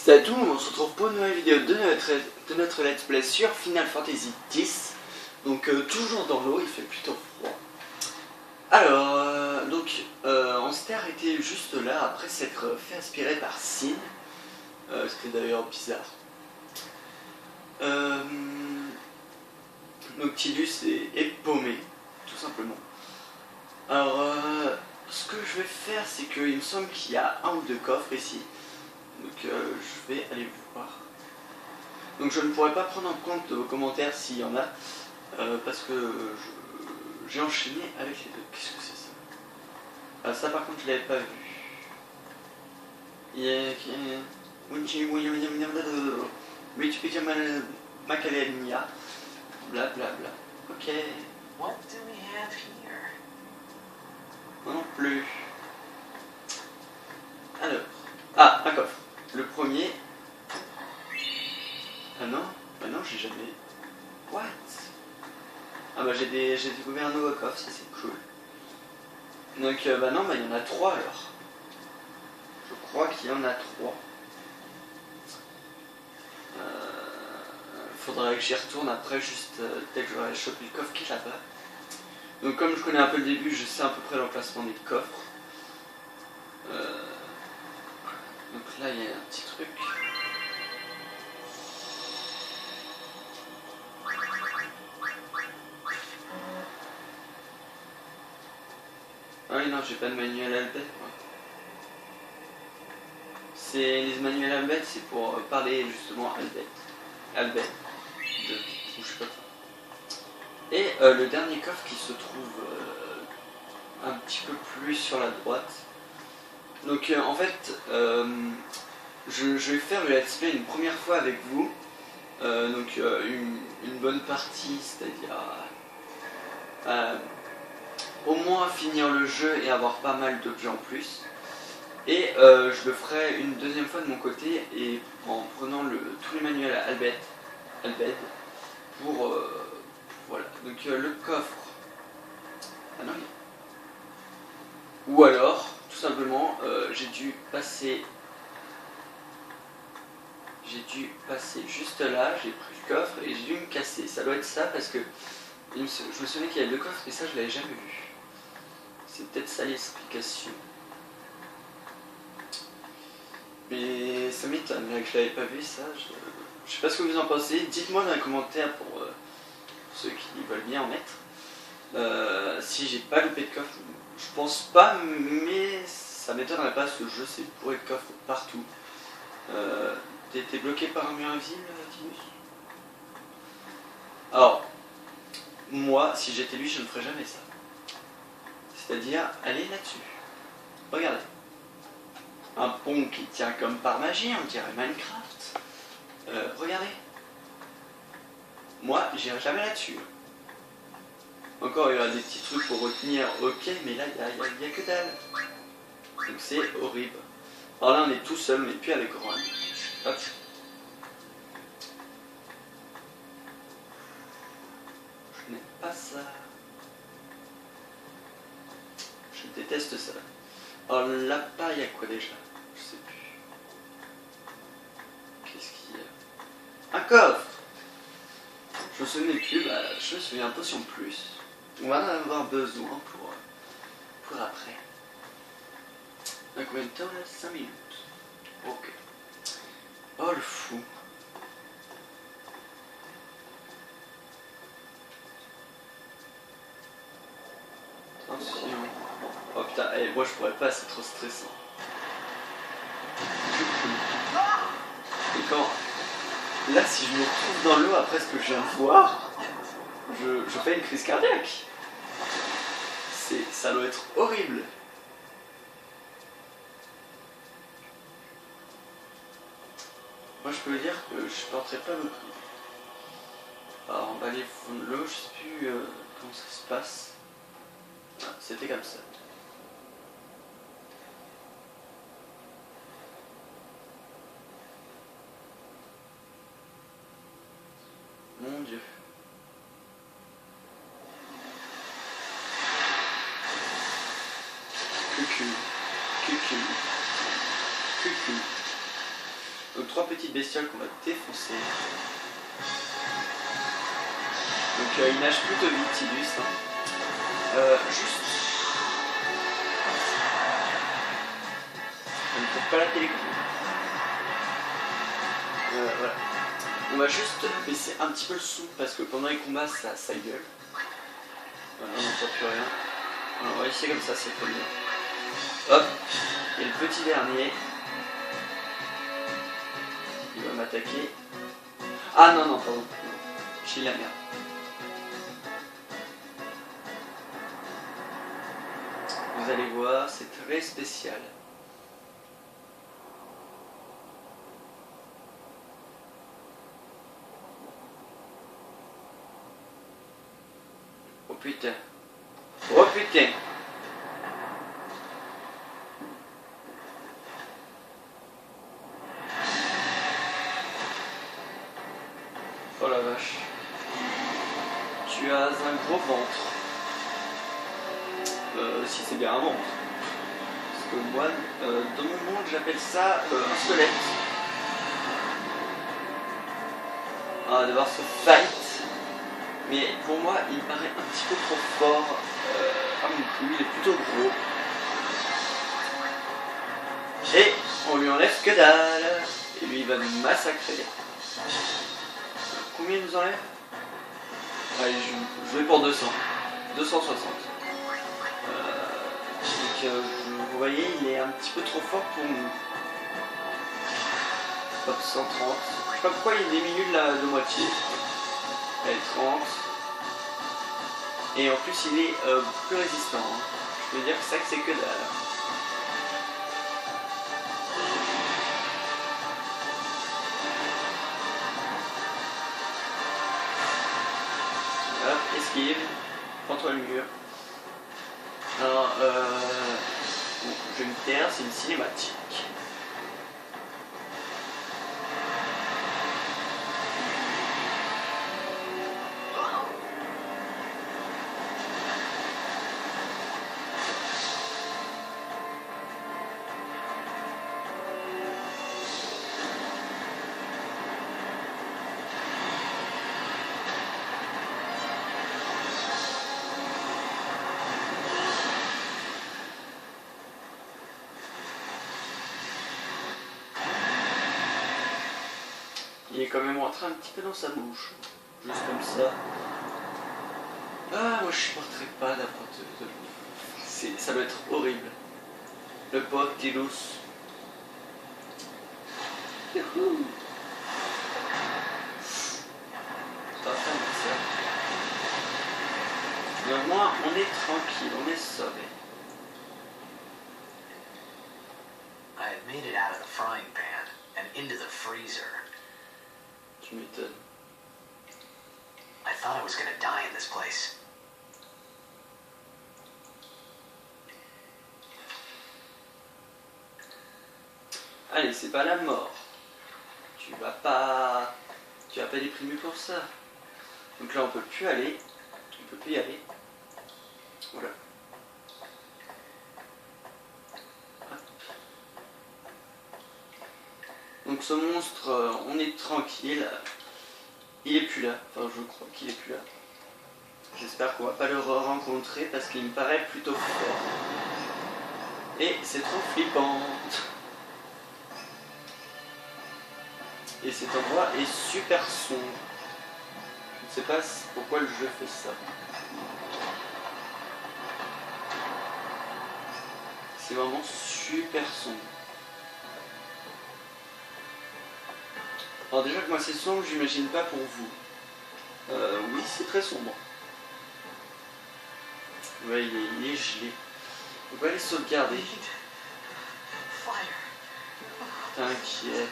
Salut à tout le monde, on se retrouve pour une nouvelle vidéo de notre let's play sur Final Fantasy X. Donc toujours dans l'eau, il fait plutôt froid. Alors, on s'était arrêté juste là après s'être fait aspirer par Sin. C'était d'ailleurs bizarre. Nautilus est paumé, tout simplement. Alors, ce que je vais faire, c'est qu'il me semble qu'il y a un ou deux coffres ici. Donc je vais aller voir. Donc je ne pourrai pas prendre en compte vos commentaires s'il y en a, parce que j'ai enchaîné avec les deux. Qu'est-ce que c'est ça? Ah, ça par contre je l'avais pas vu. Macadamia. Blablabla. Ok. What do we have here? Moi non plus. Alors. Ah, un coffre. Le premier. Ah non, j'ai jamais. What? Ah bah j'ai découvert un nouveau coffre, ça c'est cool. Donc il y en a trois alors. Je crois qu'il y en a trois. Faudrait que j'y retourne après, juste dès que j'aurai chopé le coffre qui est là-bas. Donc comme je connais un peu le début, je sais à peu près l'emplacement des coffres. Donc là il y a un petit truc. Ah oui non, j'ai pas de manuel Albert. C'est les manuels Albert, c'est pour parler justement Albert de ou je sais pas quoi. Et le dernier coffre qui se trouve un petit peu plus sur la droite. Donc en fait, je vais faire le let's play une première fois avec vous. Une bonne partie, c'est-à-dire au moins finir le jeu et avoir pas mal d'objets en plus. Et je le ferai une deuxième fois de mon côté et en prenant tous les manuels Albert pour voilà. Donc le coffre. Ah non, ou alors, tout simplement, j'ai dû passer juste là, j'ai pris le coffre et j'ai dû me casser. Ça doit être ça parce que je me souviens qu'il y a deux coffres et ça je l'avais jamais vu. C'est peut-être ça l'explication. Mais ça m'étonne que je l'avais pas vu ça. Je sais pas ce que vous en pensez. Dites-moi dans les commentaires pour ceux qui veulent bien en mettre. Si j'ai pas loupé de coffre, je pense pas, mais ça m'étonnerait pas. Ce jeu c'est bourré de coffres partout. T'es bloqué par un mur invisible, Tinus? Alors, moi, si j'étais lui, je ne ferais jamais ça. C'est-à-dire, aller là-dessus. Regardez. Un pont qui tient comme par magie, on dirait Minecraft. Regardez. Moi, j'irai jamais là-dessus. Encore, il y aura des petits trucs pour retenir, ok, mais là, il n'y a que dalle. Donc c'est horrible. Alors là, on est tout seul, mais plus avec Ron. Hop. Je n'aime pas ça. Je déteste ça. Alors là-bas, il y a quoi déjà? Je sais plus. Qu'est-ce qu'il y a? Un coffre! Je me souviens plus, je me souviens un potion plus. On va en avoir besoin pour après. À combien de temps là? 5 minutes. Ok. Oh le fou. Attention. Oh putain, moi je pourrais pas, c'est trop stressant. Et quand... Là si je me retrouve dans l'eau après ce que je viens de voir, je fais une crise cardiaque. Ça doit être horrible. Moi je peux vous dire que je porterai pas beaucoup. Alors on va aller fondre l'eau, je sais plus comment ça se passe. Ah, c'était comme ça. Mon Dieu. Cucu. Donc 3 petites bestioles qu'on va défoncer. Donc il nage plutôt vite, Tidus. Hein. Juste... On ne peut pas la télécommande. Voilà. On va juste baisser un petit peu le son parce que pendant les combats ça gueule. Voilà, on n'entend plus rien. Alors, on va essayer comme ça, c'est très bien. Hop, et le petit dernier. Il va m'attaquer. Ah non, non, pardon. J'ai la merde. Vous allez voir, c'est très spécial. Oh putain. Oh putain. Oh la vache. Tu as un gros ventre. Si c'est bien un ventre. Parce que moi, dans mon monde, j'appelle ça un squelette. On va devoir se fight. Mais pour moi, il paraît un petit peu trop fort. À mon coup, il est plutôt gros. Et on lui enlève que dalle. Et lui, il va nous massacrer. Combien il nous enlève? Allez, je vais pour 200. 260. Vous voyez, il est un petit peu trop fort pour nous. Hop, 130. Je sais pas pourquoi il diminue de moitié. Allez, 30. Et en plus, il est plus résistant. Hein. Je peux dire que ça, c'est que dalle. Hop, esquive. Prends-toi le mur. Alors, bon, je vais me taire, c'est une cinématique. Il est quand même rentré un petit peu dans sa bouche. Juste comme ça. Ah, moi je supporterais pas d'avoir de l'eau. Ça doit être horrible. Le pauvre Tidus. Youhou. Ça va faire ça. Mais au moins, on est tranquille, on est sauvé. I had made it out of the frying pan and into the freezer. Tu m'étonnes. I thought I was gonna die in this place. Allez, c'est pas la mort. Tu vas pas déprimer pour ça. Donc là, on peut plus aller. On peut plus y aller. Voilà. Donc ce monstre, on est tranquille. Il est plus là. Enfin, je crois qu'il est plus là. J'espère qu'on va pas le rencontrer parce qu'il me paraît plutôt fort. Et c'est trop flippant. Et cet endroit est super sombre. Je ne sais pas pourquoi le jeu fait ça. C'est vraiment super sombre. Alors déjà que moi c'est sombre, j'imagine pas pour vous. Oui, c'est très sombre. Ouais, il est gelé. On va aller sauvegarder. T'inquiète.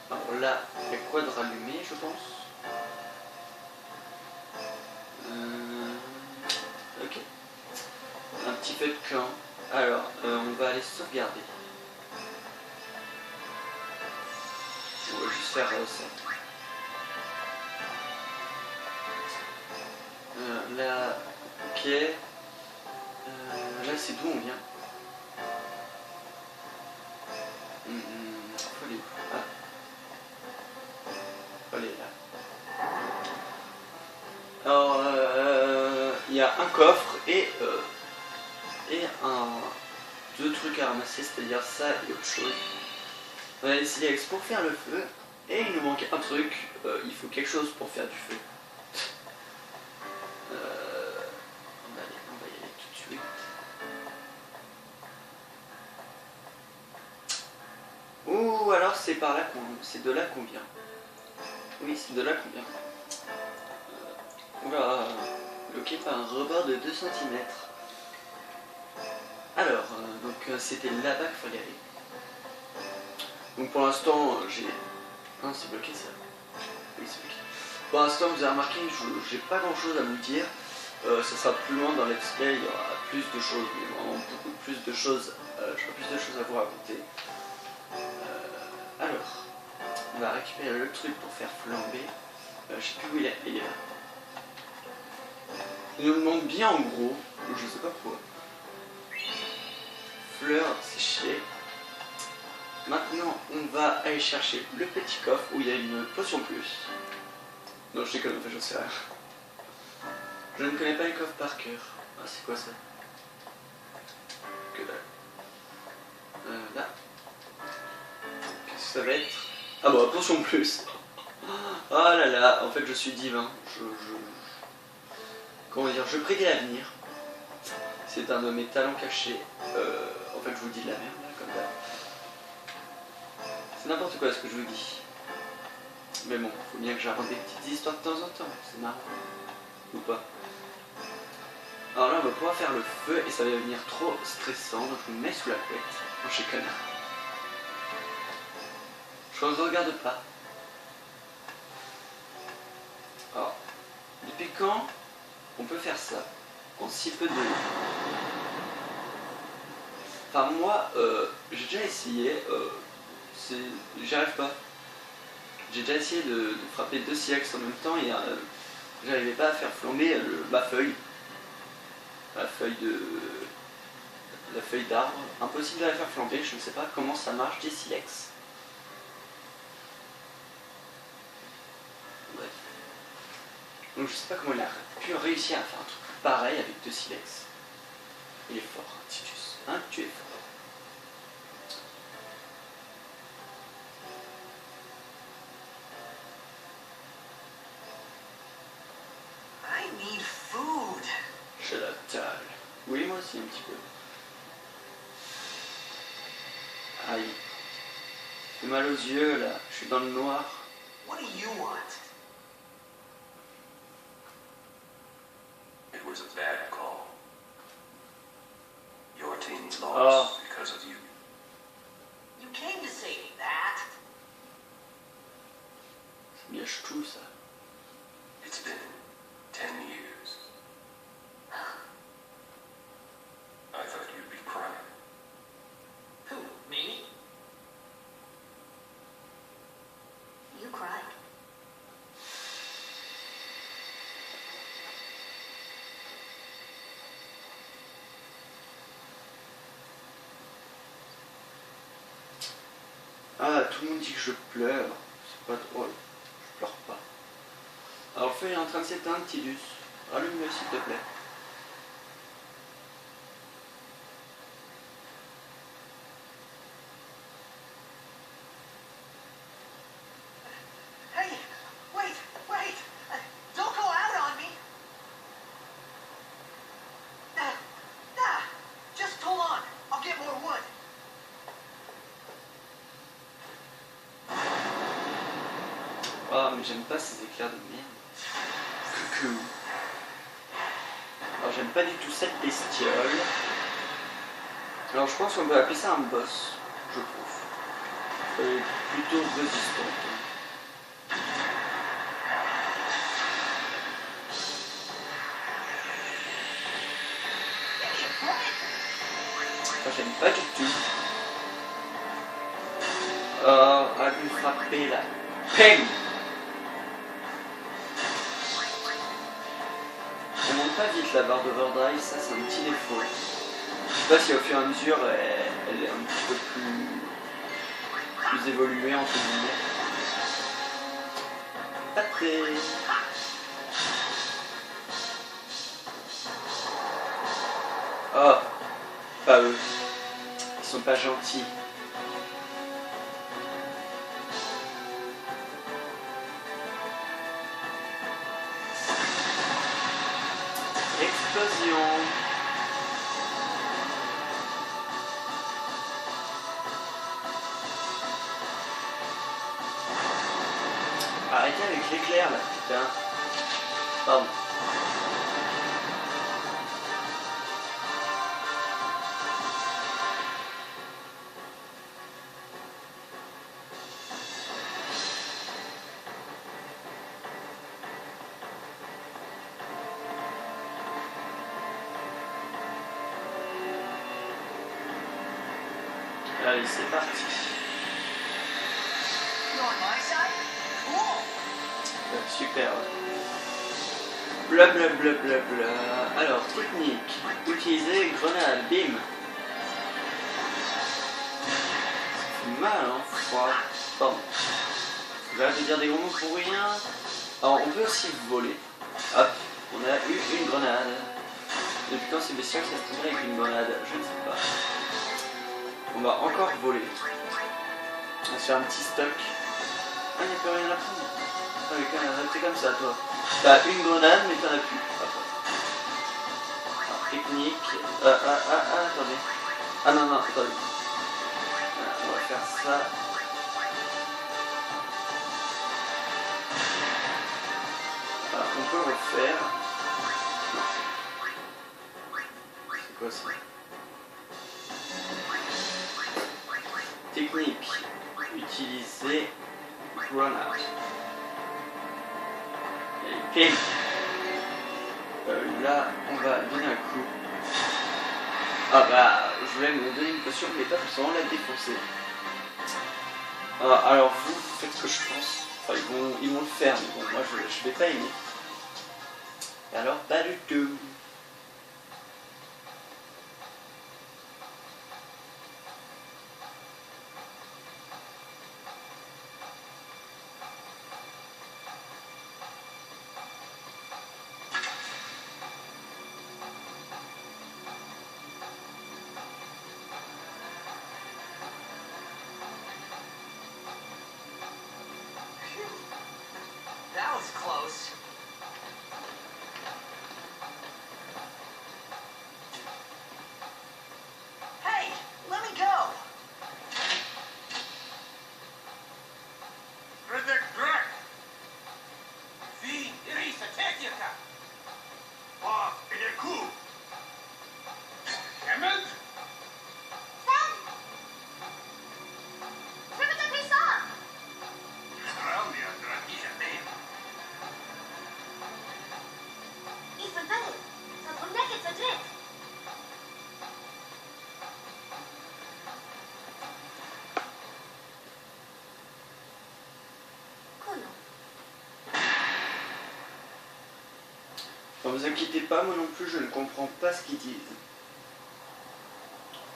Alors là, il y a quoi de rallumé, je pense. Ok. Un petit peu de camp. Alors, on va aller sauvegarder. On va juste faire ça. Là, ok. Là, c'est d'où on vient. a un coffre et deux trucs à ramasser, c'est-à-dire ça et autre chose. On a les silex pour faire le feu, et il nous manque un truc, il faut quelque chose pour faire du feu. On va y aller tout de suite. Ou alors c'est par là c'est de là qu'on vient. Oui, c'est de là qu'on vient. Oula, bloqué par un rebord de 2 cm. Alors, donc c'était là-bas qu'il fallait aller. Donc pour l'instant, j'ai... Non, c'est bloqué ça. Oui, c'est bloqué. Pour l'instant, vous avez remarqué, j'ai pas grand-chose à vous dire. Ça sera plus loin dans Let's Play, il y aura plus de choses, mais vraiment beaucoup plus de choses. J'aurai plus de choses à vous raconter. Alors, on va récupérer le truc pour faire flamber. Je sais plus où il est. Il est là. Il nous demande bien en gros, je sais pas pourquoi. Fleurs séchées. Maintenant, on va aller chercher le petit coffre où il y a une potion plus. Non, je déconne, en fait, j'en sais rien. Je ne connais pas les coffres par cœur. Ah, c'est quoi ça? Que dalle. Là. Qu'est-ce que ça va être? Ah bon, potion plus. Oh là là, en fait, je suis divin. Comment dire, je prédis l'avenir. C'est un de mes talents cachés. En fait, je vous dis de la merde, là, comme ça. C'est n'importe quoi ce que je vous dis. Mais bon, faut bien que j'arrête des petites histoires de temps en temps. C'est marrant. Ou pas. Alors là, on va pouvoir faire le feu et ça va devenir trop stressant. Donc je me mets sous la couette. Moi, je suis connard. Je ne regarde pas. Alors, depuis quand on peut faire ça en si peu de... Enfin, moi, j'ai déjà essayé. J'y arrive pas. J'ai déjà essayé de frapper 2 silex en même temps et j'arrivais pas à faire flamber ma feuille. La feuille d'arbre. Impossible de la faire flamber, je ne sais pas comment ça marche des silex. Bref. Donc je sais pas comment il a pu réussir à faire un truc pareil avec 2 silex. Il est fort, hein, Titus. Hein, tu es fort. J'ai la dalle. Oui, moi aussi un petit peu. Aïe. J'ai mal aux yeux là, je suis dans le noir. What do you want? It was a bad call. Your team's lost because of you. You came to say that. Ça gâche tout ça. It's been 10 years. I thought you'd be crying. Who, me? You cried. Ah, tout le monde dit que je pleure. C'est pas drôle. Je pleure pas. Alors le feu est en train de s'éteindre, Tidus. Allume-le s'il te plaît. Hey, wait. Don't go out on me. Just hold on. I'll get more wood. Ah, mais j'aime pas ces éclairs de merde. Coucou. Alors j'aime pas du tout cette bestiole. Alors je pense qu'on peut appeler ça un boss, je trouve. Elle est plutôt résistante. Enfin, j'aime pas du tout. Arrête de me frapper là. Peng! On monte pas vite la barre d'overdrive, ça c'est un petit défaut. Je sais pas si au fur et à mesure elle est un petit peu plus évoluée entre guillemets. Pas très... Pas eux. Ils sont pas gentils. Explosion. Arrêtez avec l'éclair là, putain. Pardon. Allez, c'est parti. You on my side? Cool. Super. Blablabla. Alors, technique. Utiliser grenade. Bim. Ça fait mal, hein. Froid. Pardon. J'arrête de dire des gros mots pour rien. Alors, on peut aussi voler. Hop. On a eu une grenade. Depuis quand c'est bestial ça se tirait avec une grenade? Je ne sais pas. On va encore voler. On va se faire un petit stock. Ah, il n'y a plus rien à prendre. Ah, mais quand même, c'est comme ça, toi. T'as une grenade, mais t'en as plus. Après. Alors, technique. Attendez. Ah non, attendez. Voilà, on va faire ça. Alors, on peut le refaire. Non. C'est quoi ça? Technique. Utiliser grenade. Et pim. Là, on va donner un coup. Ah bah, je voulais me donner une potion, mais pas forcément la défoncer. Alors vous, faites ce que je pense. Enfin, ils vont le faire, mais bon, moi je vais pas aimer. Et alors, pas du tout. That was close. Hey, let me go. Ne vous inquiétez pas, moi non plus je ne comprends pas ce qu'ils disent.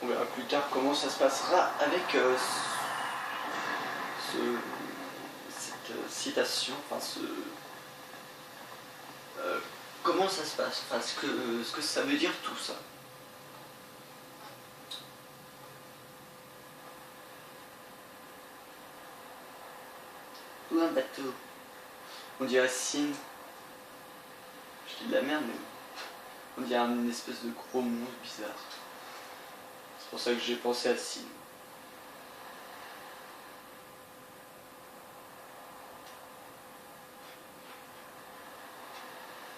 On verra plus tard comment ça se passera avec cette citation, enfin comment ça se passe, enfin ce que ça veut dire tout ça. Ou un bateau. On dirait Sin. Je dis de la merde, mais on dirait une espèce de gros monstre bizarre. C'est pour ça que j'ai pensé à Sin.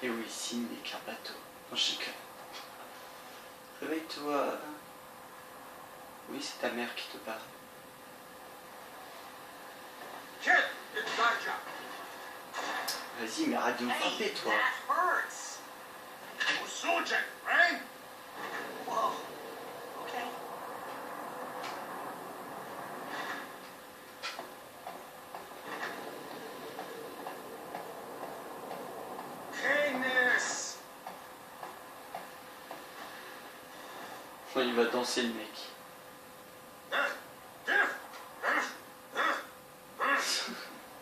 Et oui, Sin n'est qu'un bateau. Non, je sais que... Réveille-toi. Oui, c'est ta mère qui te parle. Vas-y, mais arrête de me frapper, toi. That hurts. Whoa. Okay. Il va danser, le mec.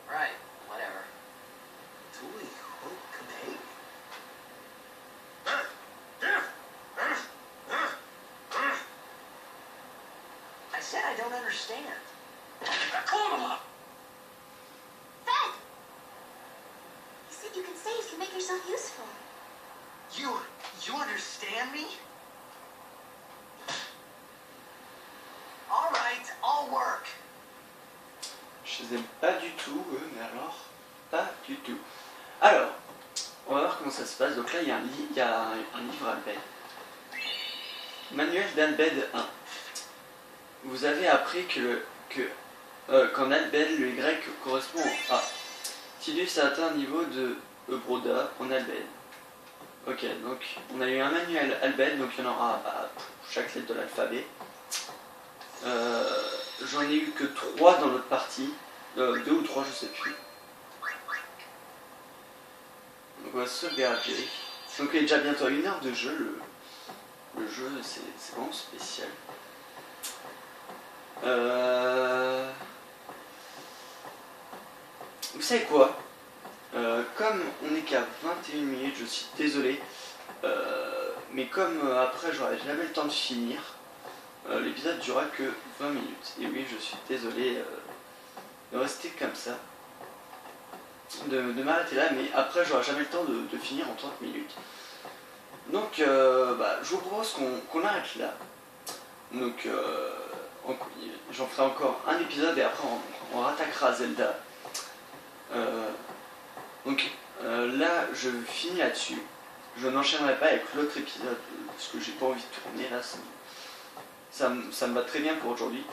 Right, whatever. Tuli Hokanei. don't understand. Call him up. Fred! You said you can save to make yourself useful. You understand me? All right, I'll work. Je les aime pas du tout, eux, mais alors, pas du tout. Alors, on va voir comment ça se passe. Donc là, il y a un livre Albed. Manuel d'Albed 1. Vous avez appris qu'en Albed, le Y correspond au A. Tidus a atteint un niveau de Broda en Albed. Ok, donc on a eu un manuel Albed, donc il y en aura pour chaque lettre de l'alphabet. J'en ai eu que 3 dans l'autre partie. 2 ou 3, je sais plus. Donc on va sauvegarder. Donc il est déjà bientôt à 1 heure de jeu. Le jeu, c'est vraiment spécial. Vous savez quoi? Comme on n'est qu'à 21 minutes, je suis désolé. Mais comme après j'aurai jamais le temps de finir, l'épisode durera que 20 minutes. Et oui, je suis désolé de rester comme ça. De m'arrêter là, mais après j'aurai jamais le temps de finir en 30 minutes. Donc je vous propose qu'on arrête là. Donc j'en ferai encore un épisode et après on rattaquera Zelda. Là je finis là-dessus. Je n'enchaînerai pas avec l'autre épisode parce que j'ai pas envie de tourner là. Ça me va très bien pour aujourd'hui.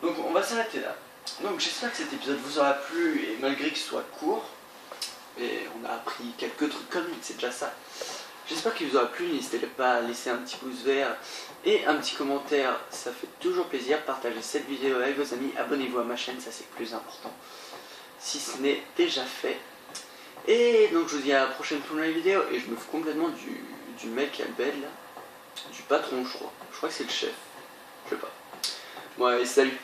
Donc on va s'arrêter là. Donc j'espère que cet épisode vous aura plu et malgré qu'il soit court, et on a appris quelques trucs comme c'est déjà ça. J'espère qu'il vous aura plu, n'hésitez pas à laisser un petit pouce vert et un petit commentaire, ça fait toujours plaisir. Partagez cette vidéo avec vos amis, abonnez-vous à ma chaîne, ça c'est le plus important, si ce n'est déjà fait. Et donc je vous dis à la prochaine pour une nouvelle vidéo, et je me fous complètement du mec Albed là, du patron je crois que c'est le chef, je sais pas. Bon allez, salut.